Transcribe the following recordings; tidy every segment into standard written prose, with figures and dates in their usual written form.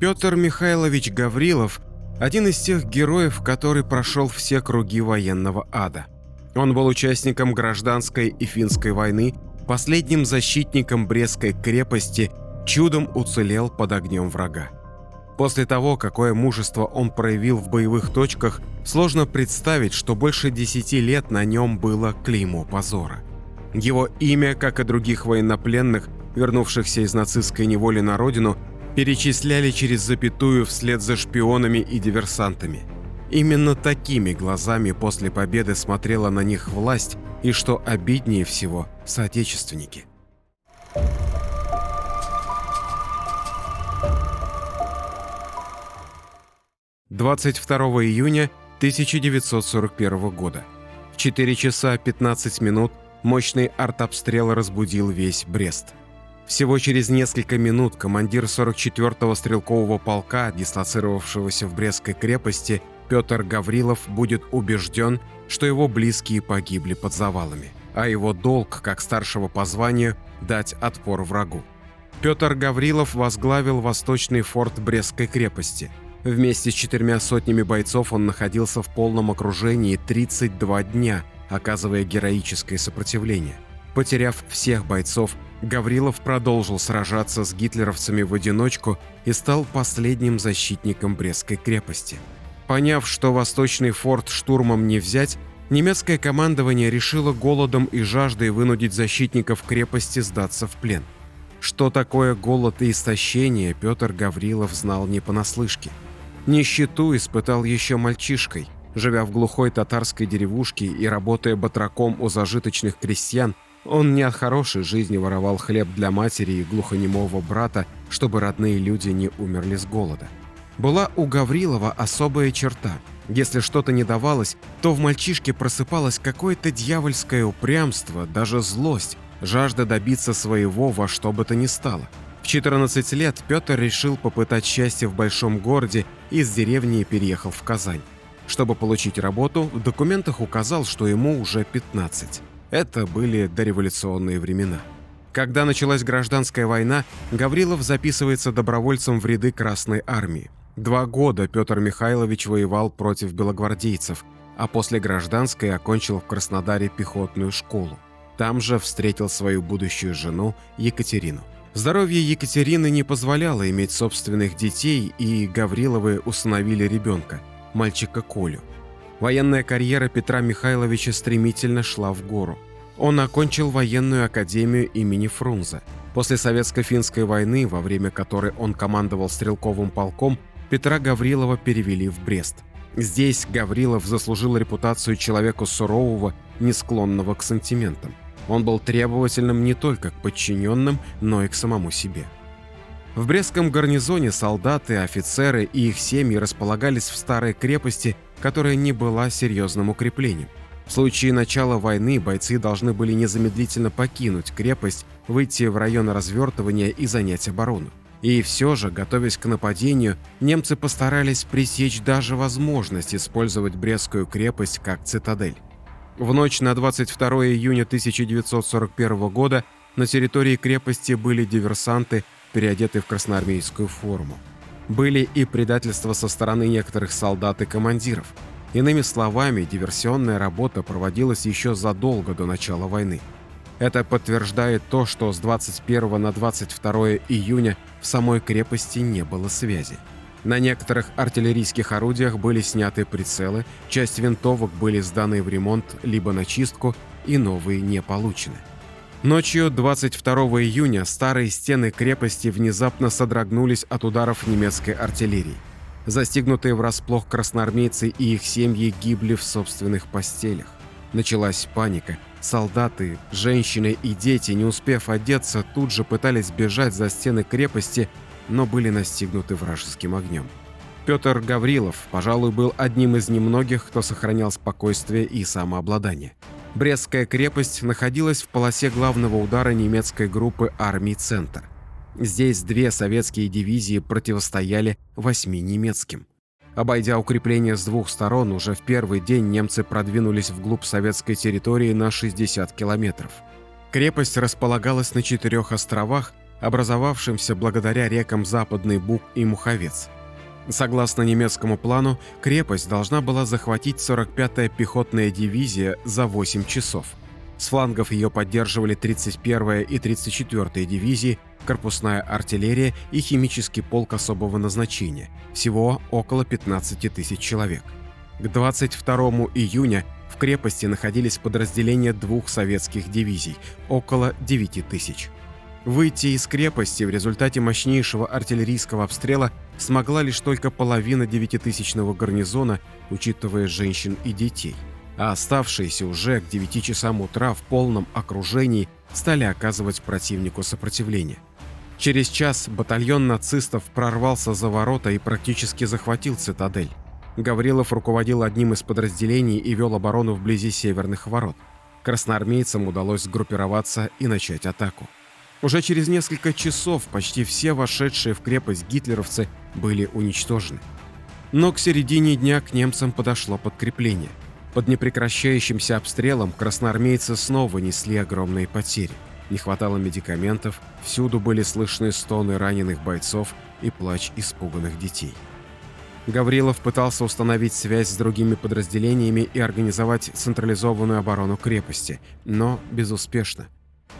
Петр Михайлович Гаврилов – один из тех героев, который прошел все круги военного ада. Он был участником гражданской и финской войны, последним защитником Брестской крепости, чудом уцелел под огнем врага. После того, какое мужество он проявил в боевых точках, сложно представить, что больше 10 лет на нем было клеймо позора. Его имя, как и других военнопленных, вернувшихся из нацистской неволи на родину, перечисляли через запятую вслед за шпионами и диверсантами. Именно такими глазами после победы смотрела на них власть, и, что обиднее всего, соотечественники. – 22 июня 1941 года. В 4 часа 15 минут мощный артобстрел разбудил весь Брест. Всего через несколько минут командир 44-го стрелкового полка, дислоцировавшегося в Брестской крепости, Петр Гаврилов будет убежден, что его близкие погибли под завалами, а его долг, как старшего по званию, дать отпор врагу. Петр Гаврилов возглавил восточный форт Брестской крепости. Вместе с 4 сотнями бойцов он находился в полном окружении 32 дня, оказывая героическое сопротивление. Потеряв всех бойцов, Гаврилов продолжил сражаться с гитлеровцами в одиночку и стал последним защитником Брестской крепости. Поняв, что восточный форт штурмом не взять, немецкое командование решило голодом и жаждой вынудить защитников крепости сдаться в плен. Что такое голод и истощение, Петр Гаврилов знал не понаслышке. Нищету испытал еще мальчишкой. Живя в глухой татарской деревушке и работая батраком у зажиточных крестьян, он не от хорошей жизни воровал хлеб для матери и глухонемого брата, чтобы родные люди не умерли с голода. Была у Гаврилова особая черта. Если что-то не давалось, то в мальчишке просыпалось какое-то дьявольское упрямство, даже злость, жажда добиться своего во что бы то ни стало. В 14 лет Петр решил попытать счастье в большом городе и из деревни переехал в Казань. Чтобы получить работу, в документах указал, что ему уже 15. Это были дореволюционные времена. Когда началась гражданская война, Гаврилов записывается добровольцем в ряды Красной армии. 2 года Петр Михайлович воевал против белогвардейцев, а после гражданской окончил в Краснодаре пехотную школу. Там же встретил свою будущую жену Екатерину. Здоровье Екатерины не позволяло иметь собственных детей, и Гавриловы усыновили ребенка, мальчика Колю. Военная карьера Петра Михайловича стремительно шла в гору. Он окончил военную академию имени Фрунзе. После советско-финской войны, во время которой он командовал стрелковым полком, Петра Гаврилова перевели в Брест. Здесь Гаврилов заслужил репутацию человека сурового, не склонного к сантиментам. Он был требовательным не только к подчиненным, но и к самому себе. В Брестском гарнизоне солдаты, офицеры и их семьи располагались в старой крепости, которая не была серьезным укреплением. В случае начала войны бойцы должны были незамедлительно покинуть крепость, выйти в район развертывания и занять оборону. И все же, готовясь к нападению, немцы постарались пресечь даже возможность использовать Брестскую крепость как цитадель. В ночь на 22 июня 1941 года на территории крепости были диверсанты, переодетые в красноармейскую форму. Были и предательства со стороны некоторых солдат и командиров. Иными словами, диверсионная работа проводилась еще задолго до начала войны. Это подтверждает то, что с 21 на 22 июня в самой крепости не было связи. На некоторых артиллерийских орудиях были сняты прицелы, часть винтовок были сданы в ремонт либо на чистку, и новые не получены. Ночью 22 июня старые стены крепости внезапно содрогнулись от ударов немецкой артиллерии. Застигнутые врасплох красноармейцы и их семьи гибли в собственных постелях. Началась паника. Солдаты, женщины и дети, не успев одеться, тут же пытались бежать за стены крепости, но были настигнуты вражеским огнем. Петр Гаврилов, пожалуй, был одним из немногих, кто сохранял спокойствие и самообладание. Брестская крепость находилась в полосе главного удара немецкой группы армий «Центр». Здесь 2 советские дивизии противостояли 8 немецким. Обойдя укрепления с 2 сторон, уже в первый день немцы продвинулись вглубь советской территории на 60 километров. Крепость располагалась на 4 островах, образовавшимся благодаря рекам Западный Буг и Муховец. Согласно немецкому плану, крепость должна была захватить 45-я пехотная дивизия за 8 часов. С флангов ее поддерживали 31-я и 34-я дивизии, корпусная артиллерия и химический полк особого назначения, всего около 15 тысяч человек. К 22 июня в крепости находились подразделения 2 советских дивизий, около 9 тысяч. Выйти из крепости в результате мощнейшего артиллерийского обстрела смогла лишь только половина 9-тысячного гарнизона, учитывая женщин и детей, а оставшиеся уже к 9 часам утра в полном окружении стали оказывать противнику сопротивление. Через час батальон нацистов прорвался за ворота и практически захватил цитадель. Гаврилов руководил одним из подразделений и вел оборону вблизи северных ворот. Красноармейцам удалось сгруппироваться и начать атаку. Уже через несколько часов почти все вошедшие в крепость гитлеровцы были уничтожены. Но к середине дня к немцам подошло подкрепление. Под непрекращающимся обстрелом красноармейцы снова несли огромные потери. Не хватало медикаментов, всюду были слышны стоны раненых бойцов и плач испуганных детей. Гаврилов пытался установить связь с другими подразделениями и организовать централизованную оборону крепости, но безуспешно.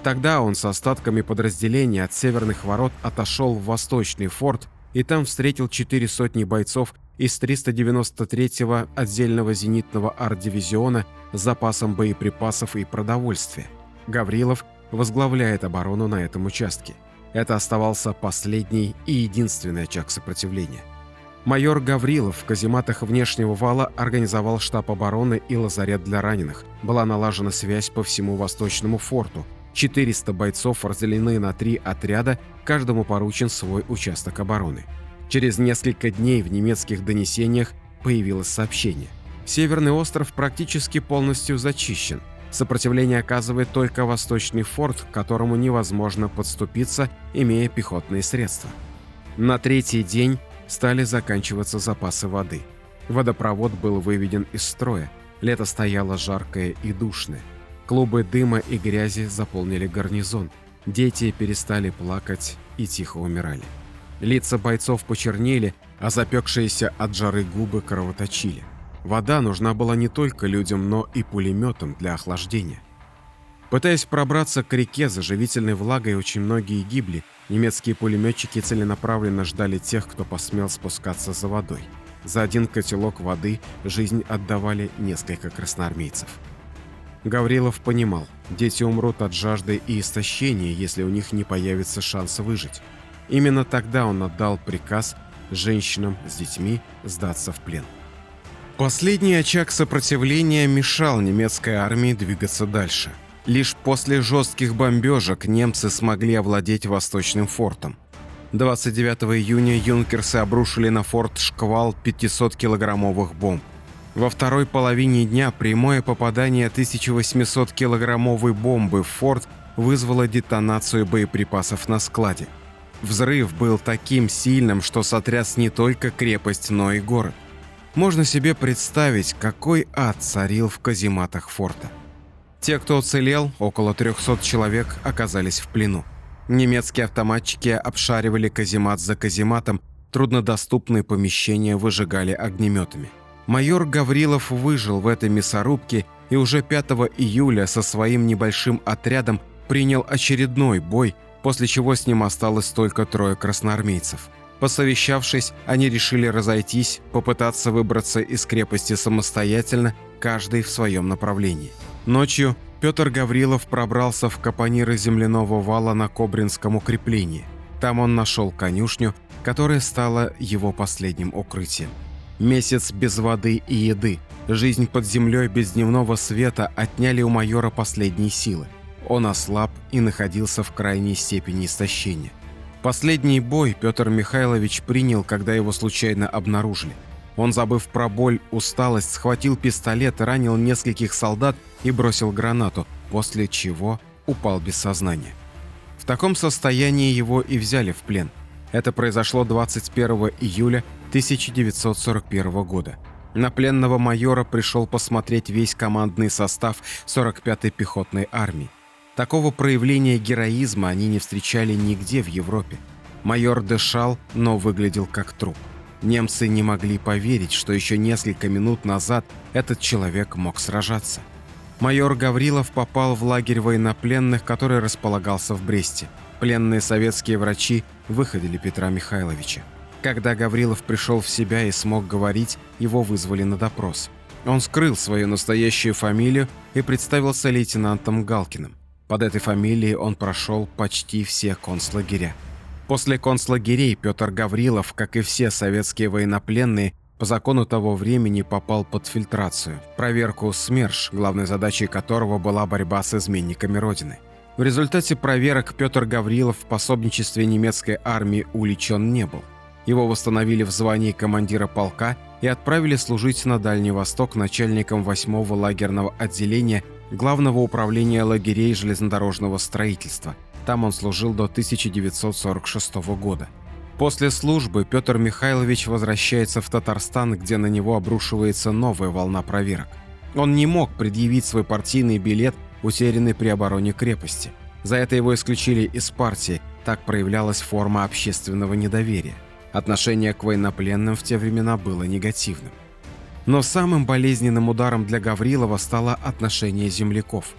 Тогда он с остатками подразделения от северных ворот отошел в Восточный форт и там встретил 4 сотни бойцов из 393-го отдельного зенитного арт-дивизиона с запасом боеприпасов и продовольствия. Гаврилов возглавляет оборону на этом участке. Это оставался последний и единственный очаг сопротивления. Майор Гаврилов в казематах внешнего вала организовал штаб обороны и лазарет для раненых. Была налажена связь по всему Восточному форту. 400 бойцов разделены на 3 отряда, каждому поручен свой участок обороны. Через несколько дней в немецких донесениях появилось сообщение. Северный остров практически полностью зачищен. Сопротивление оказывает только Восточный форт, к которому невозможно подступиться, имея пехотные средства. На 3-й день стали заканчиваться запасы воды. Водопровод был выведен из строя. Лето стояло жаркое и душное. Клубы дыма и грязи заполнили гарнизон. Дети перестали плакать и тихо умирали. Лица бойцов почернели, а запекшиеся от жары губы кровоточили. Вода нужна была не только людям, но и пулеметам для охлаждения. Пытаясь пробраться к реке за живительной влагой, очень многие гибли. Немецкие пулеметчики целенаправленно ждали тех, кто посмел спускаться за водой. За один котелок воды жизнь отдавали несколько красноармейцев. Гаврилов понимал, дети умрут от жажды и истощения, если у них не появится шанс выжить. Именно тогда он отдал приказ женщинам с детьми сдаться в плен. Последний очаг сопротивления мешал немецкой армии двигаться дальше. Лишь после жестких бомбежек немцы смогли овладеть Восточным фортом. 29 июня юнкерсы обрушили на форт шквал 500-килограммовых бомб. Во второй половине дня прямое попадание 1800-килограммовой бомбы в форт вызвало детонацию боеприпасов на складе. Взрыв был таким сильным, что сотряс не только крепость, но и город. Можно себе представить, какой ад царил в казематах форта. Те, кто уцелел, около 300 человек, оказались в плену. Немецкие автоматчики обшаривали каземат за казематом, труднодоступные помещения выжигали огнеметами. Майор Гаврилов выжил в этой мясорубке и уже 5 июля со своим небольшим отрядом принял очередной бой, после чего с ним осталось только 3 красноармейцев. Посовещавшись, они решили разойтись, попытаться выбраться из крепости самостоятельно, каждый в своем направлении. Ночью Петр Гаврилов пробрался в капониры земляного вала на Кобринском укреплении. Там он нашел конюшню, которая стала его последним укрытием. Месяц без воды и еды, жизнь под землей без дневного света отняли у майора последние силы. Он ослаб и находился в крайней степени истощения. Последний бой Петр Михайлович принял, когда его случайно обнаружили. Он, забыв про боль, усталость, схватил пистолет, ранил нескольких солдат и бросил гранату, после чего упал без сознания. В таком состоянии его и взяли в плен. Это произошло 21 июля 1941 года. На пленного майора пришел посмотреть весь командный состав 45-й пехотной армии. Такого проявления героизма они не встречали нигде в Европе. Майор дышал, но выглядел как труп. Немцы не могли поверить, что еще несколько минут назад этот человек мог сражаться. Майор Гаврилов попал в лагерь военнопленных, который располагался в Бресте. Пленные советские врачи выходили Петра Михайловича. Когда Гаврилов пришел в себя и смог говорить, его вызвали на допрос. Он скрыл свою настоящую фамилию и представился лейтенантом Галкиным. Под этой фамилией он прошел почти все концлагеря. После концлагерей Петр Гаврилов, как и все советские военнопленные, по закону того времени попал под фильтрацию, проверку СМЕРШ, главной задачей которого была борьба с изменниками Родины. В результате проверок Петр Гаврилов в пособничестве немецкой армии уличен не был. Его восстановили в звании командира полка и отправили служить на Дальний Восток начальником 8-го лагерного отделения Главного управления лагерей железнодорожного строительства. Там он служил до 1946 года. После службы Петр Михайлович возвращается в Татарстан, где на него обрушивается новая волна проверок. Он не мог предъявить свой партийный билет, утерянный при обороне крепости. За это его исключили из партии, так проявлялась форма общественного недоверия. Отношение к военнопленным в те времена было негативным. Но самым болезненным ударом для Гаврилова стало отношение земляков.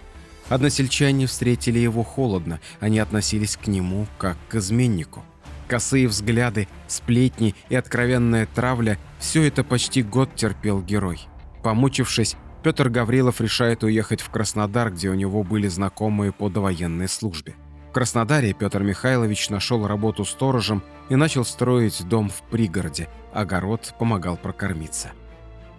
Односельчане встретили его холодно, они относились к нему как к изменнику. Косые взгляды, сплетни и откровенная травля – все это почти год терпел герой. Помучившись, Петр Гаврилов решает уехать в Краснодар, где у него были знакомые по довоенной службе. В Краснодаре Петр Михайлович нашел работу сторожем и начал строить дом в пригороде, огород помогал прокормиться.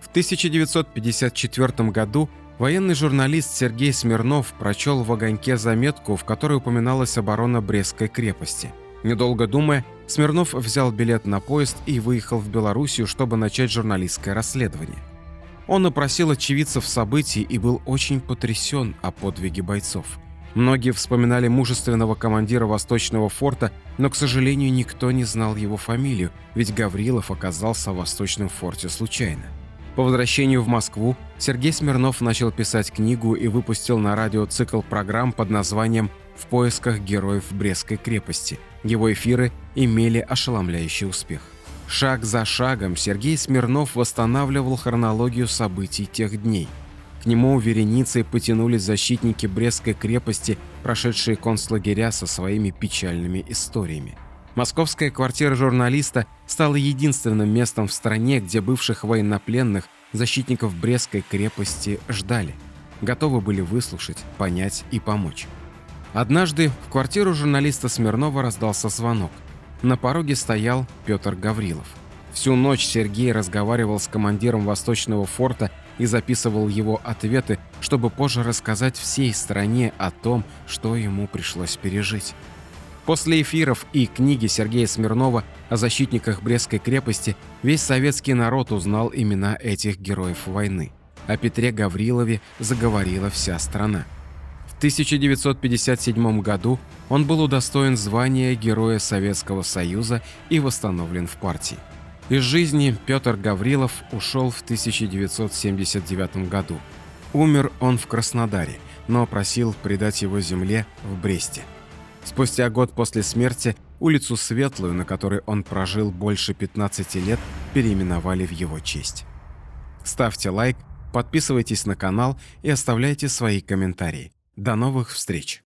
В 1954 году военный журналист Сергей Смирнов прочел в «Огоньке» заметку, в которой упоминалась оборона Брестской крепости. Недолго думая, Смирнов взял билет на поезд и выехал в Белоруссию, чтобы начать журналистское расследование. Он опросил очевидцев событий и был очень потрясен о подвиге бойцов. Многие вспоминали мужественного командира Восточного форта, но, к сожалению, никто не знал его фамилию, ведь Гаврилов оказался в Восточном форте случайно. По возвращению в Москву Сергей Смирнов начал писать книгу и выпустил на радио цикл программ под названием «В поисках героев Брестской крепости». Его эфиры имели ошеломляющий успех. Шаг за шагом Сергей Смирнов восстанавливал хронологию событий тех дней. К нему вереницей потянулись защитники Брестской крепости, прошедшие концлагеря со своими печальными историями. Московская квартира журналиста стала единственным местом в стране, где бывших военнопленных, защитников Брестской крепости, ждали. Готовы были выслушать, понять и помочь. Однажды в квартиру журналиста Смирнова раздался звонок. На пороге стоял Петр Гаврилов. Всю ночь Сергей разговаривал с командиром Восточного форта и записывал его ответы, чтобы позже рассказать всей стране о том, что ему пришлось пережить. После эфиров и книги Сергея Смирнова о защитниках Брестской крепости весь советский народ узнал имена этих героев войны. О Петре Гаврилове заговорила вся страна. В 1957 году он был удостоен звания Героя Советского Союза и восстановлен в партии. Из жизни Петр Гаврилов ушел в 1979 году. Умер он в Краснодаре, но просил предать его земле в Бресте. Спустя год после смерти улицу Светлую, на которой он прожил больше 15 лет, переименовали в его честь. Ставьте лайк, подписывайтесь на канал и оставляйте свои комментарии. До новых встреч!